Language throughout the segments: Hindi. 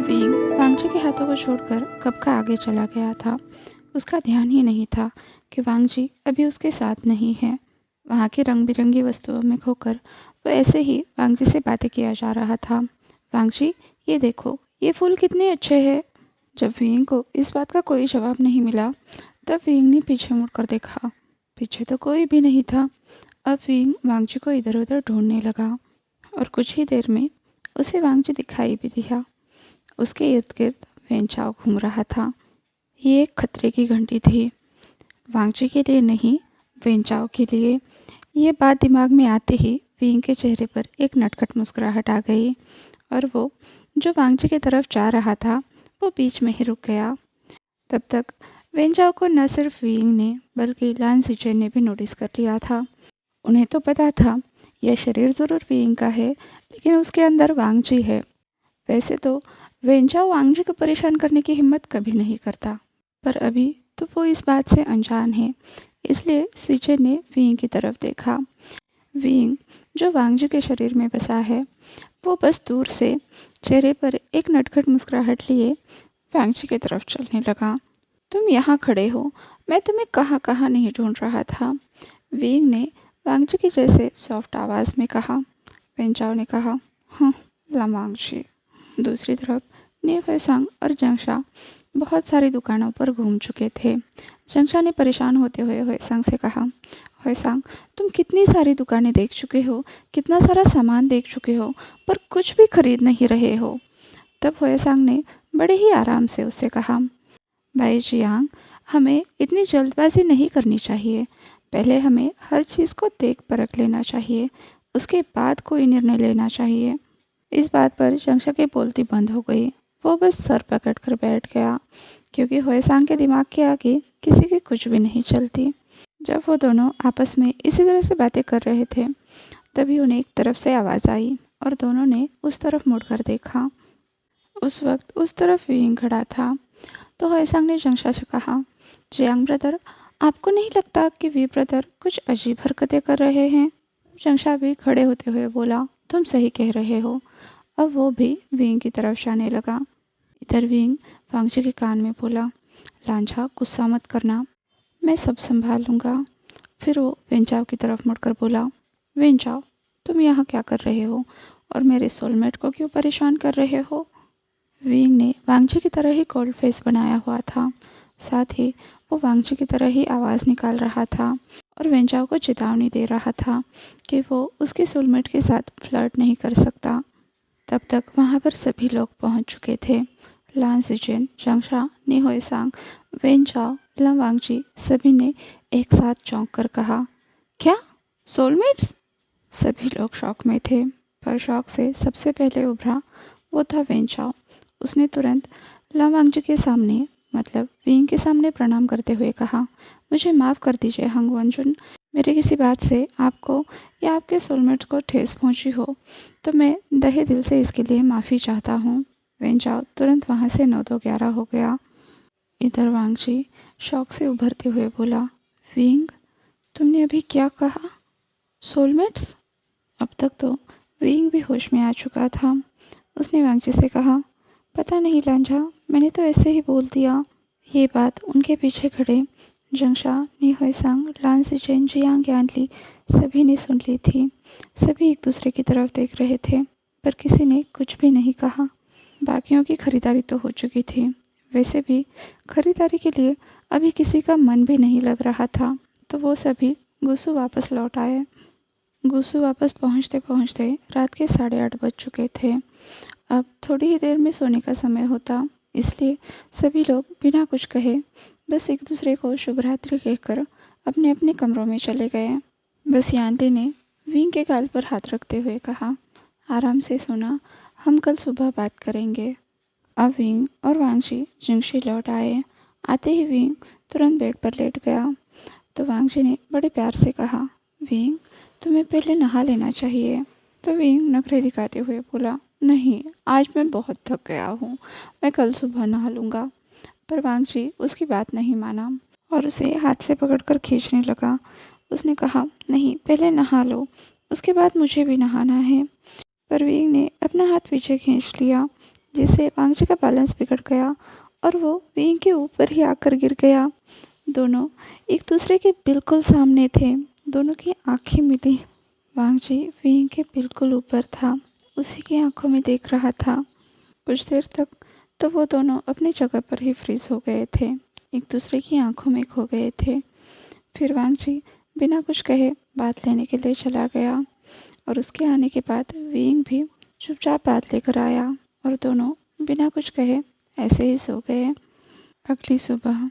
विंग वांगजी के हाथों को छोड़कर कब का आगे चला गया था। उसका ध्यान ही नहीं था कि वांगजी अभी उसके साथ नहीं है। वहाँ की रंग बिरंगी वस्तुओं में खोकर वो ऐसे ही वांगजी से बातें किया जा रहा था। वांगजी, ये देखो, ये फूल कितने अच्छे हैं। जब विंग को इस बात का कोई जवाब नहीं मिला, तब विंग ने पीछे मुड़कर देखा। पीछे तो कोई भी नहीं था। अब विंग वांगजी को इधर उधर ढूंढने लगा और कुछ ही देर में उसे वांगजी दिखाई भी दिया। उसके इर्द गिर्द वेंचाओ घूम रहा था। ये एक खतरे की घंटी थी, वांगजी के लिए नहीं, वेंचाओ के लिए। ये बात दिमाग में आते ही विंग के चेहरे पर एक नटखट मुस्कुराहट आ गई और वो जो वांगजी की तरफ जा रहा था वो बीच में ही रुक गया। तब तक वेंचाओ को न सिर्फ विंग ने बल्कि लान सिचेन ने भी नोटिस कर लिया था। उन्हें तो पता था यह शरीर जरूर विंग का है, लेकिन उसके अंदर वांगजी है। वैसे तो वेंचाओ वांगजी को परेशान करने की हिम्मत कभी नहीं करता, पर अभी तो वो इस बात से अनजान है। इसलिए सीचे ने विंग की तरफ देखा। विंग जो वांगजी के शरीर में बसा है, वो बस दूर से चेहरे पर एक नटखट मुस्कुराहट लिए वांगजी की तरफ चलने लगा। तुम यहाँ खड़े हो, मैं तुम्हें कहाँ कहाँ नहीं ढूंढ रहा था, विंग ने वांगजी की जैसे सॉफ्ट आवाज़ में कहा। वेंचाओ ने कहा, हाँ, लामांगजी। दूसरी तरफ न्यू और जंगशा बहुत सारी दुकानों पर घूम चुके थे। जंगशा ने परेशान होते हुए हुएसांग से कहा, हुएसांग, तुम कितनी सारी दुकानें देख चुके हो, कितना सारा सामान देख चुके हो, पर कुछ भी खरीद नहीं रहे हो। तब हुएसांग ने बड़े ही आराम से उससे कहा, भाई जियांग, हमें इतनी जल्दबाजी नहीं करनी चाहिए। पहले हमें हर चीज़ को देख परख लेना चाहिए, उसके बाद कोई निर्णय लेना चाहिए। इस बात पर जंगशा की बोलती बंद हो गई। वो बस सर पकड़ कर बैठ गया, क्योंकि हुएसांग के दिमाग के आगे किसी की कुछ भी नहीं चलती। जब वो दोनों आपस में इसी तरह से बातें कर रहे थे, तभी उन्हें एक तरफ से आवाज़ आई और दोनों ने उस तरफ मुड़कर देखा। उस वक्त उस तरफ विंग खड़ा था। तो हुएसांग ने जंगशा से कहा, जियांग ब्रदर, आपको नहीं लगता कि वी ब्रदर कुछ अजीब हरकतें कर रहे हैं? जंगशा भी खड़े होते हुए बोला, तुम सही कह रहे हो। अब वो भी विंग की तरफ जाने लगा। इधर विंग वांगजी के कान में बोला, लांझा, गुस्सा मत करना, मैं सब संभाल लूँगा। फिर वो वेंचाओ की तरफ मुड़कर बोला, वेंचाओ, तुम यहाँ क्या कर रहे हो और मेरे सोलमेट को क्यों परेशान कर रहे हो? विंग ने वांगजी की तरह ही कोल्ड फेस बनाया हुआ था। साथ ही वो वांगजी की तरह ही आवाज़ निकाल रहा था और वेंचाओ को चेतावनी दे रहा था कि वो उसके सोलमेट के साथ फ्लर्ट नहीं कर सकता। तब तक वहाँ पर सभी लोग पहुँच चुके थे। लान सिचेन, जंगशा, नी वेंचाओ, वांगजी सभी ने एक साथ चौंक कर कहा, क्या सोलमेट्स? सभी लोग शौक में थे, पर शौक से सबसे पहले उभरा वो था वेंचाओ। उसने तुरंत वांगजी के सामने, मतलब विंग के सामने प्रणाम करते हुए कहा, मुझे माफ़ कर दीजिए हंग वनजुन, मेरी किसी बात से आपको या आपके सोलमेट को ठेस पहुंची हो तो मैं तहे दिल से इसके लिए माफ़ी चाहता हूँ। वेंचाओ तुरंत वहाँ से 9-11 हो गया। इधर वांगजी शौक से उभरते हुए बोला, विंग, तुमने अभी क्या कहा? सोलमेट्स? अब तक तो विंग भी होश में आ चुका था। उसने वांगजी से कहा, पता नहीं लांझा, मैंने तो ऐसे ही बोल दिया। ये बात उनके पीछे खड़े जंगशा, नी लान सिचेन, जियांग यानली सभी ने सुन ली थी। सभी एक दूसरे की तरफ देख रहे थे, पर किसी ने कुछ भी नहीं कहा। बाकियों की खरीदारी तो हो चुकी थी। वैसे भी खरीदारी के लिए अभी किसी का मन भी नहीं लग रहा था, तो वो सभी गुसु वापस लौट आए। गुसु वापस पहुंचते पहुंचते रात के 8:30 बज चुके थे। अब थोड़ी ही देर में सोने का समय होता, इसलिए सभी लोग बिना कुछ कहे बस एक दूसरे को शुभ रात्रि कहकर अपने अपने कमरों में चले गए। बस यानली ने विंग के गाल पर हाथ रखते हुए कहा, आराम से सोना, हम कल सुबह बात करेंगे। अब विंग और वांगजी जंगशी लौट आए। आते ही विंग तुरंत बेड पर लेट गया। तो वांगजी ने बड़े प्यार से कहा, विंग, तुम्हें पहले नहा लेना चाहिए। तो विंग नखरे दिखाते हुए बोला, नहीं, आज मैं बहुत थक गया हूँ, मैं कल सुबह नहा लूँगा। पर वांगजी उसकी बात नहीं माना और उसे हाथ से पकड़कर खींचने लगा। उसने कहा, नहीं, पहले नहा लो, उसके बाद मुझे भी नहाना है। पर विंग ने अपना हाथ पीछे खींच लिया। जिससे वांगजी का बैलेंस बिगड़ गया और वो वेइंग के ऊपर ही आकर गिर गया। दोनों एक दूसरे के बिल्कुल सामने थे। दोनों की आंखें मिली। वांगजी वेइंग के बिल्कुल ऊपर था, उसी की आंखों में देख रहा था। कुछ देर तक तो वो दोनों अपनी जगह पर ही फ्रीज हो गए थे, एक दूसरे की आंखों में खो गए थे। फिर वांगजी बिना कुछ कहे बात लेने के लिए चला गया और उसके आने के बाद वेइंग भी चुपचाप बात लेकर आया और दोनों बिना कुछ कहे ऐसे ही सो गए। अगली सुबह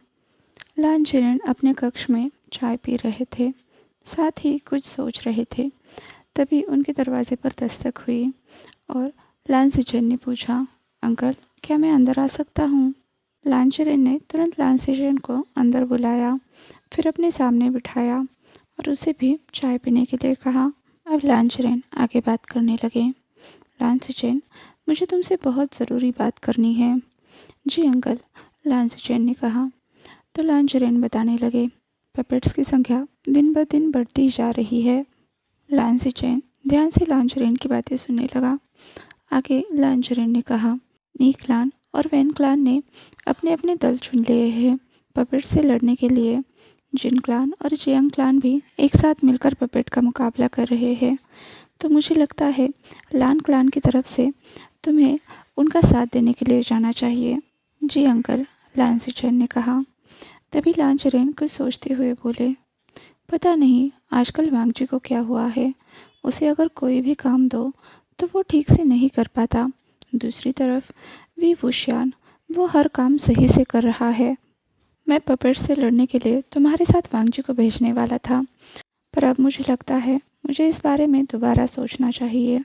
लान झेरन अपने कक्ष में चाय पी रहे थे, साथ ही कुछ सोच रहे थे। तभी उनके दरवाजे पर दस्तक हुई और लान सिचन ने पूछा, अंकल, क्या मैं अंदर आ सकता हूँ? लान झेरन ने तुरंत लान सिचन को अंदर बुलाया, फिर अपने सामने बिठाया और उसे भी चाय पीने के लिए कहा। अब लान झेरन आगे बात करने लगे। लान सिचन, मुझे तुमसे बहुत ज़रूरी बात करनी है। जी अंकल, लान सिचन ने कहा। तो लान झेरन बताने लगे, पपेट्स की संख्या दिन ब दिन बढ़ती जा रही है। लान सिचन ध्यान से लान झेरन की बातें सुनने लगा। आगे लान झेरन ने कहा, नी क्लान और वैन क्लान ने अपने अपने दल चुन लिए हैं पपेट से लड़ने के लिए। जिन क्लान और जियांग क्लान भी एक साथ मिलकर पपेट का मुकाबला कर रहे हैं। तो मुझे लगता है लान क्लान की तरफ से तुम्हें उनका साथ देने के लिए जाना चाहिए। जी अंकल, लान सिचन ने कहा। तभी लान झेरन कुछ सोचते हुए बोले, पता नहीं आजकल वांगजी को क्या हुआ है। उसे अगर कोई भी काम दो तो वो ठीक से नहीं कर पाता। दूसरी तरफ वी वुशियान, वो हर काम सही से कर रहा है। मैं पपेट से लड़ने के लिए तुम्हारे साथ वांगजी को भेजने वाला था, पर अब मुझे लगता है मुझे इस बारे में दोबारा सोचना चाहिए।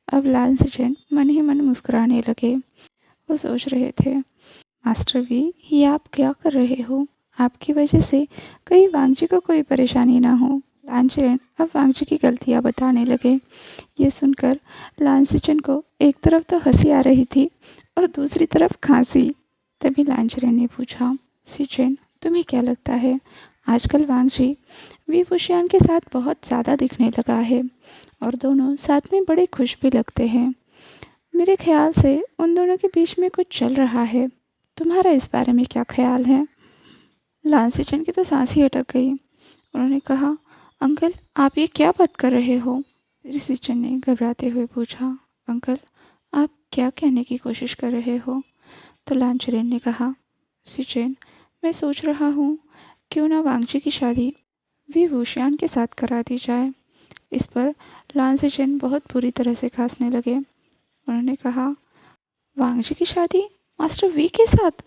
अब लान सिचन मन ही मन मुस्कुराने लगे। वो सोच रहे थे, मास्टर वी, ये आप क्या कर रहे हो? आपकी वजह से कहीं वांगजी को कोई परेशानी ना हो। लान झेरन अब वांगजी की गलतियाँ बताने लगे। ये सुनकर लान सिचन को एक तरफ तो हंसी आ रही थी और दूसरी तरफ खांसी। तभी लान झेरन ने पूछा, सिचन, तुम्हें क्या लगता है आजकल वांगजी वी वुशियान के साथ बहुत ज़्यादा दिखने लगा है और दोनों साथ में बड़े खुश भी लगते हैं। मेरे ख्याल से उन दोनों के बीच में कुछ चल रहा है। तुम्हारा इस बारे में क्या ख्याल है? लान सिचन की तो सांस ही अटक गई। उन्होंने कहा, अंकल, आप ये क्या बात कर रहे हो? फिर सिचन ने घबराते हुए पूछा, अंकल, आप क्या कहने की कोशिश कर रहे हो? तो लान झेरन ने कहा, सिचन, मैं सोच रहा हूँ क्यों ना वांगजी की शादी वी वुशियान के साथ करा दी जाए। इस पर लान सिचन बहुत बुरी तरह से खांसने लगे। उन्होंने कहा, वांगजी की शादी मास्टर वी के साथ?